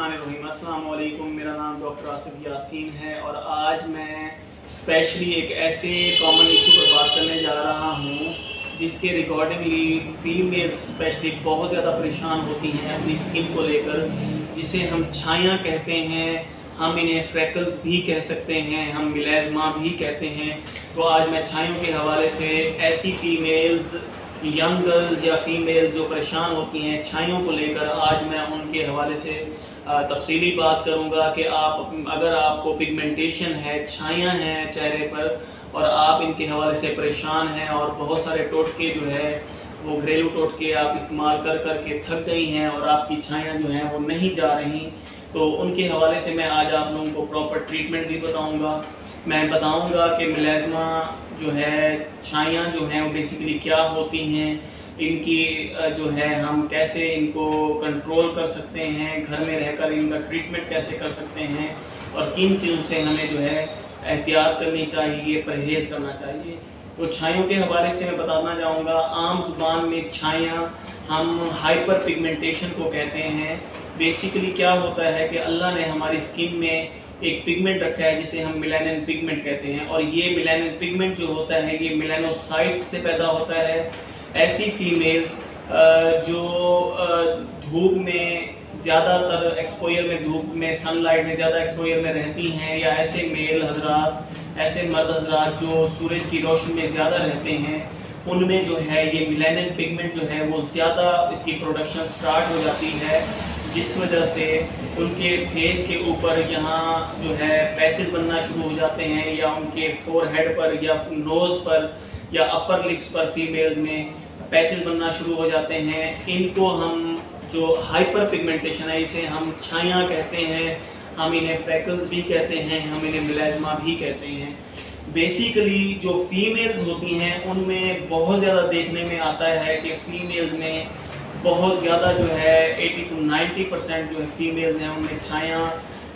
अस्सलाम वालेकुम। मेरा नाम डॉक्टर आसिफ यासीन है और आज मैं स्पेशली एक ऐसे कॉमन इशू पर बात करने जा रहा हूँ जिसके रिकॉर्डिंगली फीमेल्स स्पेशली बहुत ज़्यादा परेशान होती हैं अपनी स्किन को लेकर, जिसे हम छाया कहते हैं, हम इन्हें फ्रेकल्स भी कह सकते हैं, हम मिलेज़मा भी कहते हैं। तो आज मैं छायों के हवाले से ऐसी फ़ीमेल्स, यंग गर्ल्स या फीमेल जो परेशान होती हैं छाइयों को लेकर, आज मैं उनके हवाले से तफसीली बात करूंगा कि अगर आपको पिगमेंटेशन है, छाइयाँ हैं चेहरे पर और आप इनके हवाले से परेशान हैं और बहुत सारे टोटके जो है वो घरेलू टोटके आप इस्तेमाल कर कर के थक गई हैं और आपकी छाइयाँ जो हैं वो नहीं जा रही, तो उनके हवाले से मैं आज आप लोगों को प्रॉपर ट्रीटमेंट भी बताऊँगा। मैं बताऊंगा कि मिलेज़मा जो है, छाइयाँ जो हैं वो बेसिकली क्या होती हैं, इनकी जो है हम कैसे इनको कंट्रोल कर सकते हैं, घर में रहकर इनका ट्रीटमेंट कैसे कर सकते हैं और किन चीज़ों से हमें जो है एहतियात करनी चाहिए, परहेज़ करना चाहिए। तो छाइयों के हवाले से मैं बताना चाहूँगा, आम जुबान में छाइयाँ हम हाइपर पिगमेंटेशन को कहते हैं। बेसिकली क्या होता है कि अल्लाह ने हमारी स्किन में एक पिगमेंट रखा है जिसे हम मेलानिन पिगमेंट कहते हैं और ये मेलानिन पिगमेंट जो होता है ये मेलानोसाइट्स से पैदा होता है। ऐसी फीमेल्स जो धूप में ज़्यादातर एक्सपोजर में, धूप में, सनलाइट में ज़्यादा एक्सपोजर में रहती हैं, या ऐसे मेल हजरात, ऐसे मर्द हजरात जो सूरज की रोशनी में ज़्यादा रहते हैं, उनमें जो है ये मेलानिन पिगमेंट जो है वो ज़्यादा इसकी प्रोडक्शन स्टार्ट हो जाती है, जिस वजह से उनके फेस के ऊपर यहाँ जो है पैचेस बनना शुरू हो जाते हैं, या उनके फोरहेड पर या नोज़ पर या अपर लिप्स पर फीमेल्स में पैचेस बनना शुरू हो जाते हैं। इनको हम जो हाइपर पिगमेंटेशन है इसे हम छाइयाँ कहते हैं, हम इन्हें फ्रेकल्स भी कहते हैं, हम इन्हें मिलेज़मा भी कहते हैं। बेसिकली जो फीमेल्स होती हैं उनमें बहुत ज़्यादा देखने में आता है कि फीमेल्स में बहुत ज़्यादा जो है 80 to 90% जो है फीमेल्स हैं उनमें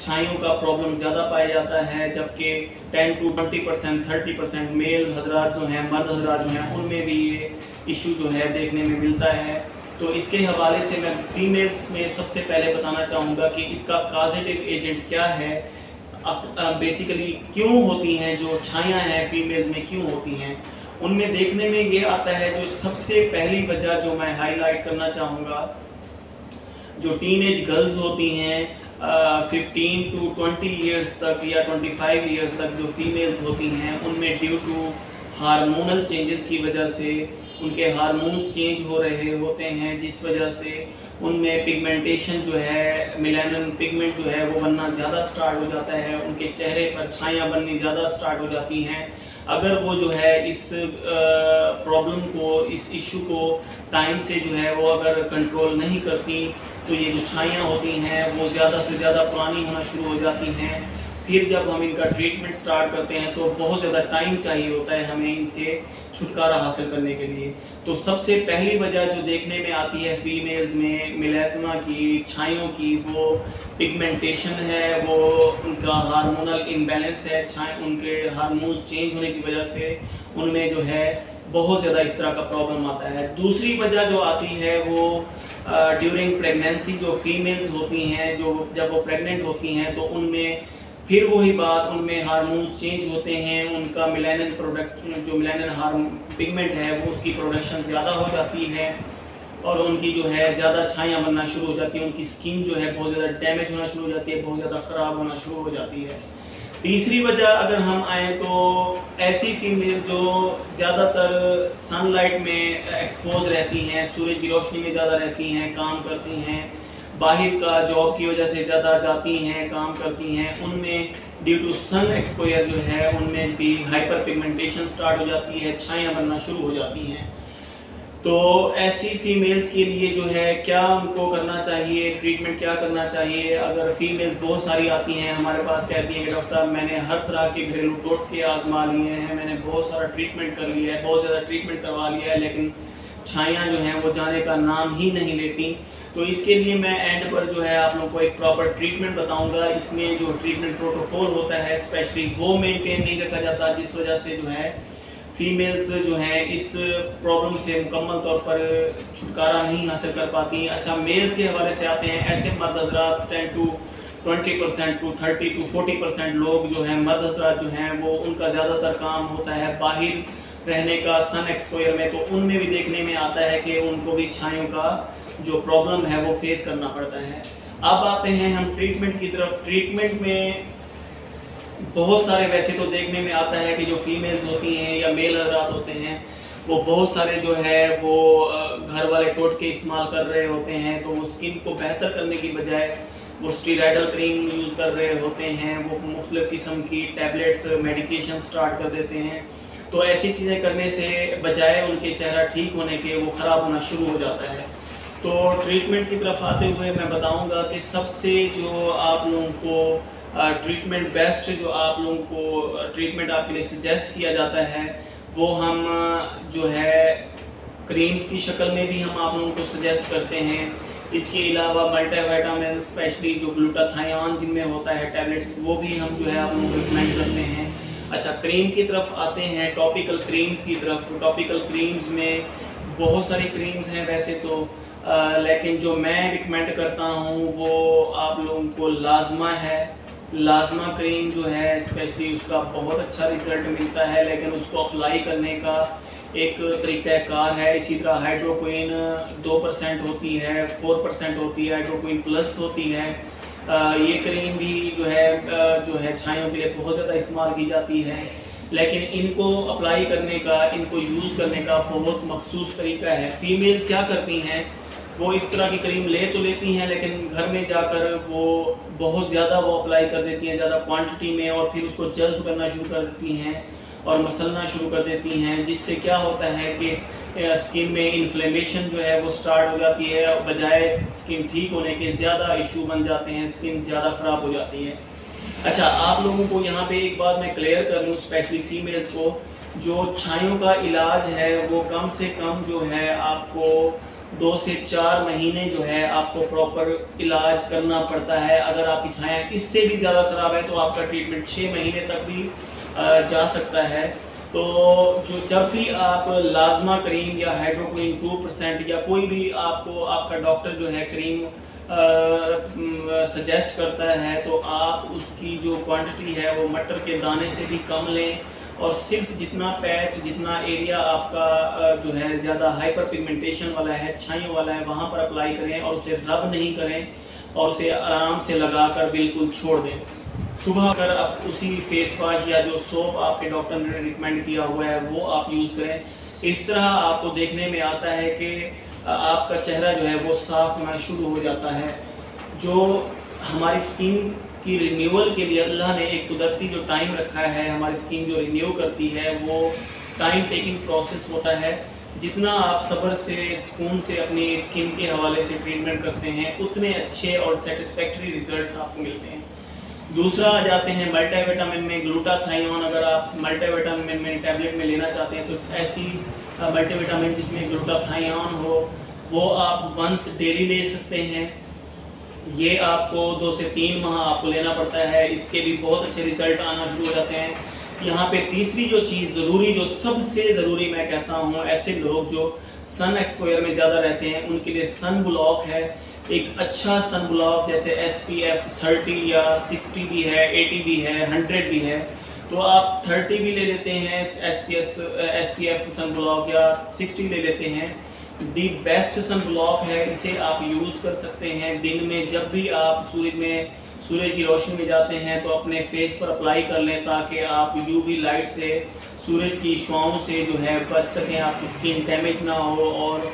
छाइयों का प्रॉब्लम ज़्यादा पाया जाता है, जबकि 10 to 20% 30% मेल हजरात जो हैं, मर्द हजरात जो हैं, उनमें भी ये इशू जो है देखने में मिलता है। तो इसके हवाले से मैं फीमेल्स में सबसे पहले बताना चाहूँगा कि इसका कॉजेटिव एजेंट क्या है, बेसिकली क्यों होती हैं जो छाइयाँ हैं फीमेल्स में क्यों होती हैं। उनमें देखने में ये आता है, जो सबसे पहली वजह जो मैं हाईलाइट करना चाहूँगा, जो टीनेज गर्ल्स होती हैं 15 to 20 ईयर्स तक या 25 ईयर्स तक जो फीमेल्स होती हैं, उनमें ड्यू टू हार्मोनल चेंजेस की वजह से उनके हार्मोन्स चेंज हो रहे होते हैं, जिस वजह से उनमें पिगमेंटेशन जो है, मेलानिन पिगमेंट जो है वो बनना ज़्यादा स्टार्ट हो जाता है, उनके चेहरे पर छाइयाँ बननी ज़्यादा स्टार्ट हो जाती हैं। अगर वो जो है इस प्रॉब्लम को, इस इशू को टाइम से जो है वो अगर कंट्रोल नहीं करती, तो ये जो छाइयाँ होती हैं वो ज़्यादा से ज़्यादा पुरानी होना शुरू हो जाती हैं। फिर जब हम इनका ट्रीटमेंट स्टार्ट करते हैं तो बहुत ज़्यादा टाइम चाहिए होता है हमें इनसे छुटकारा हासिल करने के लिए। तो सबसे पहली वजह जो देखने में आती है फीमेल्स में मिलेज़मा की, छाइयों की, वो पिगमेंटेशन है, वो उनका हार्मोनल इम्बैलेंस है। उनके हार्मोन्स चेंज होने की वजह से उनमें जो है बहुत ज़्यादा इस तरह का प्रॉब्लम आता है। दूसरी वजह जो आती है वो ड्यूरिंग प्रेगनेंसी, जो फीमेल्स होती हैं, जो जब वो प्रेग्नेंट होती हैं तो उनमें फिर वही बात, उनमें हार्मोन्स चेंज होते हैं, उनका मेलानिन प्रोडक्शन, जो मेलानिन पिगमेंट है वो उसकी प्रोडक्शन ज़्यादा हो जाती है और उनकी जो है ज़्यादा छाइयाँ बनना शुरू हो जाती है, उनकी स्किन जो है बहुत ज़्यादा डैमेज होना शुरू हो जाती है, बहुत ज़्यादा ख़राब होना शुरू हो जाती है। तीसरी वजह अगर हम आएँ तो ऐसी फीमेल जो ज़्यादातर सनलाइट में एक्सपोज रहती हैं, सूरज की रोशनी में ज़्यादा रहती हैं, काम करती हैं, बाहर का जॉब की वजह से ज़्यादा जाती हैं, काम करती हैं, उनमें ड्यू टू सन एक्सपोजर जो है उनमें भी हाइपर पिगमेंटेशन स्टार्ट हो जाती है, छाइयाँ बनना शुरू हो जाती हैं। तो ऐसी फीमेल्स के लिए जो है क्या उनको करना चाहिए, ट्रीटमेंट क्या करना चाहिए। अगर फीमेल्स बहुत सारी आती हैं हमारे पास, कहती हैं कि डॉक्टर साहब मैंने हर तरह के घरेलू टोटके आजमा लिए हैं, मैंने बहुत सारा ट्रीटमेंट कर लिया है, बहुत ज़्यादा ट्रीटमेंट करवा लिया है, लेकिन छाइयाँ जो हैं वो जाने का नाम ही नहीं लेती। तो इसके लिए मैं एंड पर जो है आप लोगों को एक प्रॉपर ट्रीटमेंट बताऊंगा। इसमें जो ट्रीटमेंट प्रोटोकॉल होता है स्पेशली वो मेंटेन नहीं रखा जाता, जिस वजह से जो है फीमेल्स जो हैं इस प्रॉब्लम से मुकम्मल तौर पर छुटकारा नहीं हासिल कर पाती। अच्छा, मेल्स के हवाले से आते हैं। ऐसे मर्द हजरात 10 to 20% to 30 to 40% लोग जो हैं, मर्द हजरात जो हैं, वो उनका ज़्यादातर काम होता है बाहर रहने का, सन एक्सपोजर में। तो उनमें भी देखने में आता है कि उनको भी छायों का जो प्रॉब्लम है वो फेस करना पड़ता है। अब आते हैं हम ट्रीटमेंट की तरफ। ट्रीटमेंट में बहुत सारे वैसे तो देखने में आता है कि जो फीमेल्स होती हैं या मेल हजरात होते हैं वो बहुत सारे जो है वो घर वाले टोटके इस्तेमाल कर रहे होते हैं। तो वो स्किन को बेहतर करने की बजाय वो स्टीराइडल क्रीम यूज़ कर रहे होते हैं, वो मुख्तलिफ़ किस्म की टैबलेट्स मेडिकेशन स्टार्ट कर देते हैं। तो ऐसी चीज़ें करने से बजाय उनके चेहरा ठीक होने के वो ख़राब होना शुरू हो जाता है। तो ट्रीटमेंट की तरफ आते हुए मैं बताऊंगा कि सबसे जो आप लोगों को ट्रीटमेंट बेस्ट जो आप लोगों को ट्रीटमेंट आपके लिए सजेस्ट किया जाता है वो हम जो है क्रीम्स की शक्ल में भी हम आप लोगों को सजेस्ट करते हैं। इसके अलावा मल्टीविटामिन, स्पेशली जो ग्लूटाथायोन जिनमें होता है टैबलेट्स, वो भी हम जो है आप लोगों को रिकमेंड करते हैं। अच्छा, क्रीम की तरफ आते हैं, टॉपिकल क्रीम्स की तरफ। टॉपिकल क्रीम्स में बहुत सारी क्रीम्स हैं वैसे तो, लेकिन जो मैं रिकमेंड करता हूँ वो आप लोगों को लाजमा है। लाजमा क्रीम जो है स्पेशली उसका बहुत अच्छा रिज़ल्ट मिलता है, लेकिन उसको अप्लाई करने का एक तरीक़ाकार है। इसी तरह हाइड्रोक्विन 2% होती है, 4% होती है, हाइड्रोक्विन प्लस होती है। ये क्रीम भी जो है छायों के लिए बहुत ज़्यादा इस्तेमाल की जाती है, लेकिन इनको अप्लाई करने का, इनको यूज़ करने का बहुत मखसूस तरीका है। फीमेल्स क्या करती हैं, वो इस तरह की क्रीम ले तो लेती हैं, लेकिन घर में जाकर वो बहुत ज़्यादा वो अप्लाई कर देती हैं ज़्यादा क्वांटिटी में, और फिर उसको जल्ब करना शुरू कर देती हैं और मसलना शुरू कर देती हैं, जिससे क्या होता है कि स्किन में इन्फ्लेमेशन जो है वो स्टार्ट हो जाती है, और बजाय स्किन ठीक होने के ज़्यादा इशू बन जाते हैं, स्किन ज़्यादा ख़राब हो जाती है। अच्छा, आप लोगों को यहाँ पे एक बात मैं क्लियर कर लूँ, स्पेशली फीमेल्स को, जो छायों का इलाज है वो कम से कम जो है आपको 2 से 4 महीने जो है आपको प्रॉपर इलाज करना पड़ता है। अगर आपकी छाया इससे भी ज़्यादा ख़राब है तो आपका ट्रीटमेंट 6 महीने तक भी जा सकता है। तो जब भी आप लाजमा क्रीम या हाइड्रोक्विन 2% या कोई भी आपको आपका डॉक्टर जो है क्रीम सजेस्ट करता है, तो आप उसकी जो क्वांटिटी है वो मटर के दाने से भी कम लें, और सिर्फ जितना पैच, जितना एरिया आपका जो है ज़्यादा हाइपर पिगमेंटेशन वाला है, छाइयों वाला है, वहाँ पर अप्लाई करें, और उसे रब नहीं करें, और उसे आराम से लगाकर बिल्कुल छोड़ दें। सुबह कर आप उसी फेस वॉश या जो सोप आपके डॉक्टर ने रिकमेंड किया हुआ है वो आप यूज़ करें। इस तरह आपको देखने में आता है कि आपका चेहरा जो है वो साफ होना शुरू हो जाता है। जो हमारी स्किन की रिन्यूअल के लिए अल्लाह ने एक कुदरती जो टाइम रखा है, हमारी स्किन जो रिन्यू करती है वो टाइम टेकिंग प्रोसेस होता है। जितना आप सब्र से, सुकून से अपनी स्किन के हवाले से ट्रीटमेंट करते हैं, उतने अच्छे और सेटिस्फैक्ट्री रिजल्ट्स आपको मिलते हैं। दूसरा आ जाते हैं मल्टीविटामिन में ग्लूटाथायोन। अगर आप मल्टीविटामिन में टैबलेट में लेना चाहते हैं तो ऐसी मल्टीविटामिन जिसमें ग्लूटाथायोन हो वो आप वंस डेली ले सकते हैं। ये आपको 2 से 3 माह आपको लेना पड़ता है, इसके भी बहुत अच्छे रिजल्ट आना शुरू हो जाते हैं। यहाँ पे तीसरी जो चीज़ ज़रूरी, जो सबसे ज़रूरी मैं कहता हूँ, ऐसे लोग जो सन एक्सपोजर में ज़्यादा रहते हैं उनके लिए सन ब्लॉक है। एक अच्छा सन ब्लॉक जैसे SPF 30 या 60 भी है, 80 भी है, 100 भी है, तो आप 30 भी ले लेते हैं SPF सन ब्लॉक, या 60 ले लेते हैं। दी बेस्ट सन ब्लॉक है, इसे आप यूज़ कर सकते हैं। दिन में जब भी आप सूरज की रोशनी में जाते हैं तो अपने फेस पर अप्लाई कर लें, ताकि आप UV लाइट से, सूरज की शुआओं से जो है बच सकें, आपकी स्किन डैमेज ना हो और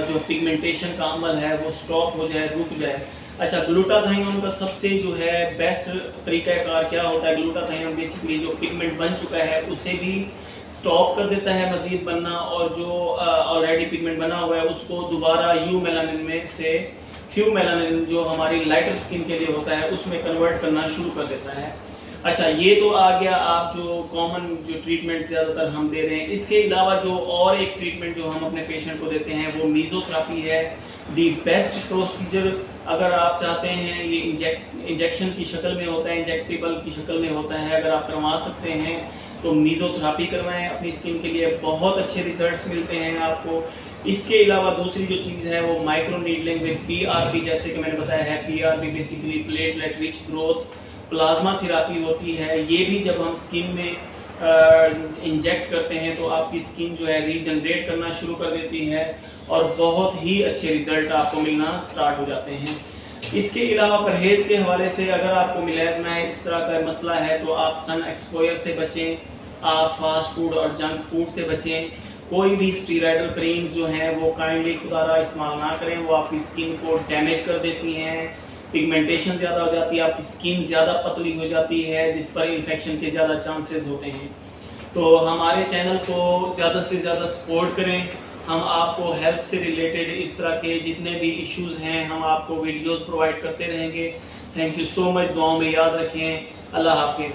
जो पिगमेंटेशन का अमल है वो स्टॉप हो जाए, रुक जाए। अच्छा, ग्लूटाथायोन का सबसे जो है बेस्ट तरीक़ाकार क्या होता है, ग्लूटाथायोन बेसिकली जो पिगमेंट बन चुका है उसे भी स्टॉप कर देता है मज़ीद बनना, और जो ऑलरेडी पिगमेंट बना हुआ है उसको दोबारा यू मेलानिन में से फ्यू मेलानिन जो हमारी लाइटर स्किन के लिए होता है उसमें कन्वर्ट करना शुरू कर देता है। अच्छा, ये तो आ गया आप जो कॉमन जो ट्रीटमेंट ज़्यादातर हम दे रहे हैं। इसके अलावा जो और एक ट्रीटमेंट जो हम अपने पेशेंट को देते हैं वो मीज़ोथेरेपी है। दी बेस्ट प्रोसीजर अगर आप चाहते हैं, ये इंजेक्शन की शक्ल में होता है, इंजेक्टेबल की शक्ल में होता है, अगर आप करवा सकते हैं तो मीज़ोथेरेपी करवाएं अपनी स्किन के लिए, बहुत अच्छे रिजल्ट्स मिलते हैं आपको। इसके अलावा दूसरी जो चीज़ है वो माइक्रो नीडलिंग विद पीआरपी, जैसे कि मैंने बताया है, PRP basically platelet rich growth plasma therapy होती है। ये भी जब हम स्किन में इंजेक्ट करते हैं तो आपकी स्किन जो है रीजनरेट करना शुरू कर देती है और बहुत ही अच्छे रिजल्ट आपको मिलना स्टार्ट हो जाते हैं। इसके अलावा परहेज़ के हवाले से अगर आपको मिलेज़मा इस तरह का मसला है तो आप सन एक्सपोजर से बचें, आप फास्ट फूड और जंक फूड से बचें। कोई भी स्टीरॉयडल क्रीम्स जो हैं वो काइंडली खुदारा इस्तेमाल ना करें, वो आपकी स्किन को डैमेज कर देती हैं, पिगमेंटेशन ज़्यादा हो जाती है, आपकी स्किन ज़्यादा पतली हो जाती है, जिस पर इन्फेक्शन के ज़्यादा चांसेस होते हैं। तो हमारे चैनल को ज़्यादा से ज़्यादा सपोर्ट करें। हम आपको हेल्थ से रिलेटेड इस तरह के जितने भी इश्यूज़ हैं हम आपको वीडियोज़ प्रोवाइड करते रहेंगे। थैंक यू सो मच, दुआओं में याद रखें। अल्लाह हाफिज़।